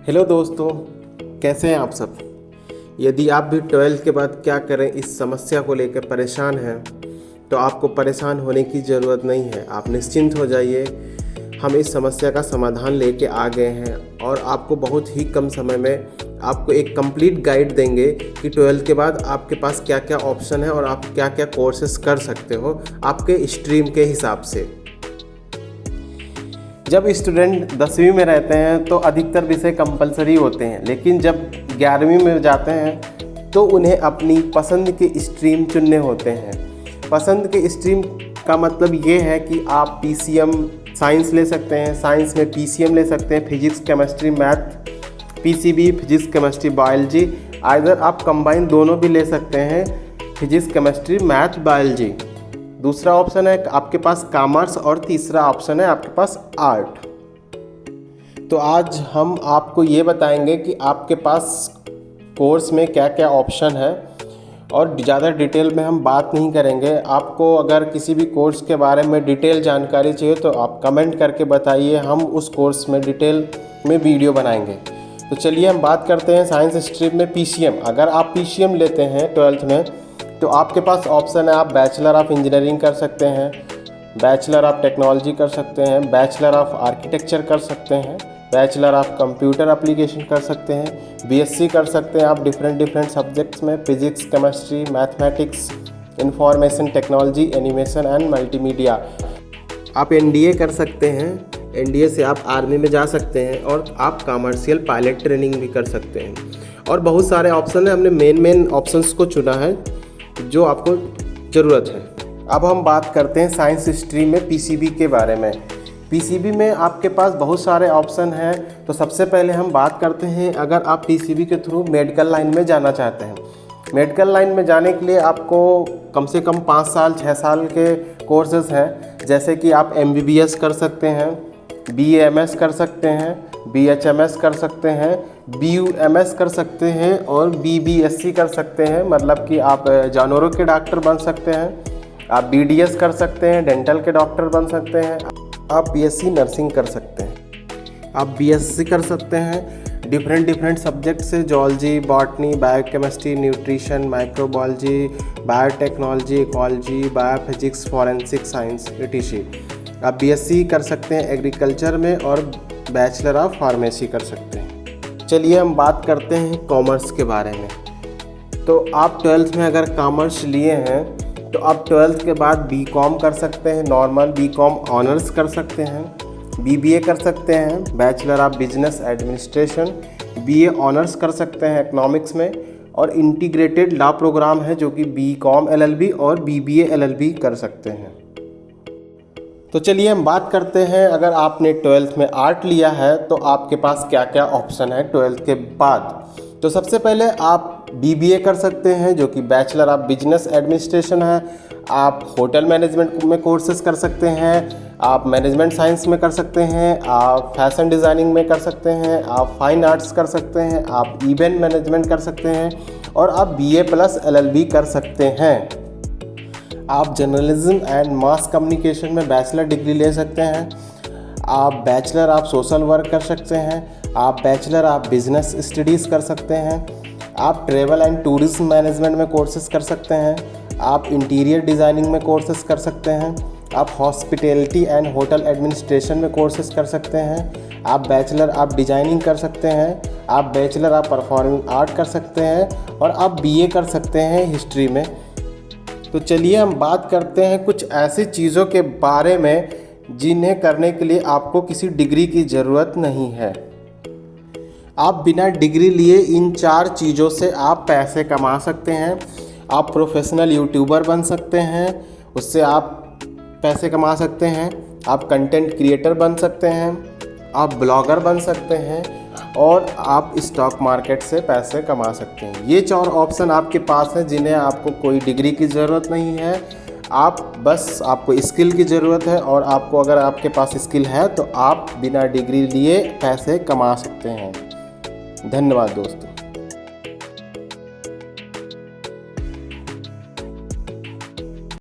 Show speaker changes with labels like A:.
A: Hello दोस्तों, कैसे हैं आप सब। यदि आप भी 12th के बाद क्या करें इस समस्या को लेकर परेशान हैं तो आपको परेशान होने की ज़रूरत नहीं है। आप निश्चिंत हो जाइए, हम इस समस्या का समाधान लेके आ गए हैं और आपको बहुत ही कम समय में आपको एक कंप्लीट गाइड देंगे कि 12th के बाद आपके पास क्या क्या ऑप्शन है और आप क्या क्या कोर्सेस कर सकते हो आपके स्ट्रीम के हिसाब से। जब स्टूडेंट 10वीं में रहते हैं तो अधिकतर विषय कंपलसरी होते हैं, लेकिन जब 11वीं में जाते हैं तो उन्हें अपनी पसंद के स्ट्रीम चुनने होते हैं। पसंद के स्ट्रीम का मतलब ये है कि आप PCM साइंस ले सकते हैं, साइंस में PCM ले सकते हैं, physics chemistry math, PCB physics chemistry biology, either आप कंबाइन दोनों भी ले सकते हैं, फिजिक्स केमिस्ट्री मैथ बायोलॉजी। दूसरा ऑप्शन है आपके पास कॉमर्स और तीसरा ऑप्शन है आपके पास आर्ट। तो आज हम आपको ये बताएंगे कि आपके पास कोर्स में क्या क्या ऑप्शन है और ज़्यादा डिटेल में हम बात नहीं करेंगे। आपको अगर किसी भी कोर्स के बारे में डिटेल जानकारी चाहिए तो आप कमेंट करके बताइए, हम उस कोर्स में डिटेल में वीडियो बनाएंगे। तो चलिए हम बात करते हैं साइंस स्ट्रीम में PCM। अगर आप PCM लेते हैं 12th में तो आपके पास ऑप्शन है, आप बैचलर ऑफ इंजीनियरिंग कर सकते हैं, बैचलर ऑफ टेक्नोलॉजी कर सकते हैं, बैचलर ऑफ आर्किटेक्चर कर सकते हैं, बैचलर ऑफ कंप्यूटर एप्लीकेशन कर सकते हैं, BSc कर सकते हैं आप डिफरेंट सब्जेक्ट्स में, physics chemistry mathematics information technology animation and multimedia. आप NDA कर सकते हैं, NDA से आप आर्मी में जा सकते हैं और आप कमर्शियल पायलट ट्रेनिंग भी कर सकते हैं। और बहुत सारे ऑप्शन हैं, हमने मेन ऑप्शंस को चुना है जो आपको ज़रूरत है। अब हम बात करते हैं साइंस स्ट्रीम में PCB के बारे में। PCB में आपके पास बहुत सारे ऑप्शन हैं। तो सबसे पहले हम बात करते हैं, अगर आप PCB के थ्रू मेडिकल लाइन में जाना चाहते हैं। मेडिकल लाइन में जाने के लिए आपको कम से कम 5 साल 6 साल के कोर्सेज हैं, जैसे कि आप MBBS कर सकते हैं, BAMS कर सकते हैं, BHMS कर सकते हैं, BUMS कर सकते हैं और BBSc कर सकते हैं। मतलब कि आप जानवरों के डॉक्टर बन सकते हैं, आप BDS कर सकते हैं, डेंटल के डॉक्टर बन सकते हैं, आप BSc नर्सिंग कर सकते हैं, आप BSc कर सकते हैं डिफरेंट सब्जेक्ट से, zoology, botany, biochemistry, nutrition, microbiology, biotechnology, ecology, biophysics, forensic science etc। आप BSc कर सकते हैं एग्रीकल्चर में और बैचलर ऑफ फार्मेसी कर सकते हैं। चलिए हम बात करते हैं कॉमर्स के बारे में। तो आप 12th में अगर कॉमर्स लिए हैं तो आप 12th के बाद BCom कर सकते हैं, नॉर्मल BCom ऑनर्स कर सकते हैं, BBA कर सकते हैं, bachelor of business administration, BA honours कर सकते हैं इकोनॉमिक्स में, और इंटीग्रेटेड लॉ प्रोग्राम है जो कि BCom LLB और BBA LLB कर सकते हैं। तो चलिए हम बात करते हैं, अगर आपने 12th में आर्ट लिया है तो आपके पास क्या क्या ऑप्शन है 12th के बाद। तो सबसे पहले आप BBA कर सकते हैं जो कि बैचलर ऑफ बिजनेस एडमिनिस्ट्रेशन है। आप होटल मैनेजमेंट में कोर्सेज कर सकते हैं, आप मैनेजमेंट साइंस में कर सकते हैं, आप फैशन डिज़ाइनिंग में कर सकते हैं, आप फाइन आर्ट्स कर सकते हैं, आप इवेंट मैनेजमेंट कर सकते हैं और आप BA+ LLB कर सकते हैं। आप जर्नलिज्म एंड मास कम्युनिकेशन में बैचलर डिग्री ले सकते हैं, आप बैचलर ऑफ सोशल वर्क कर सकते हैं, आप बैचलर ऑफ बिजनेस स्टडीज़ कर सकते हैं, आप ट्रैवल एंड टूरिज्म मैनेजमेंट में कोर्सेज कर सकते हैं, आप इंटीरियर डिज़ाइनिंग में कोर्सेज कर सकते हैं, आप हॉस्पिटैलिटी एंड होटल एडमिनिस्ट्रेशन में कोर्सेज कर सकते हैं, आप बैचलर ऑफ डिज़ाइनिंग कर सकते हैं, आप बैचलर ऑफ परफॉर्मिंग आर्ट कर सकते हैं और आप BA कर सकते हैं हिस्ट्री में। तो चलिए हम बात करते हैं कुछ ऐसी चीज़ों के बारे में जिन्हें करने के लिए आपको किसी डिग्री की ज़रूरत नहीं है। आप बिना डिग्री लिए इन 4 चीज़ों से आप पैसे कमा सकते हैं। आप प्रोफेशनल यूट्यूबर बन सकते हैं, उससे आप पैसे कमा सकते हैं, आप कंटेंट क्रिएटर बन सकते हैं, आप ब्लॉगर बन सकते हैं और आप स्टॉक मार्केट से पैसे कमा सकते हैं। ये 4 ऑप्शन आपके पास हैं जिन्हें आपको कोई डिग्री की ज़रूरत नहीं है। आपको स्किल की ज़रूरत है और आपको अगर आपके पास स्किल है तो आप बिना डिग्री लिए पैसे कमा सकते हैं। धन्यवाद दोस्तों।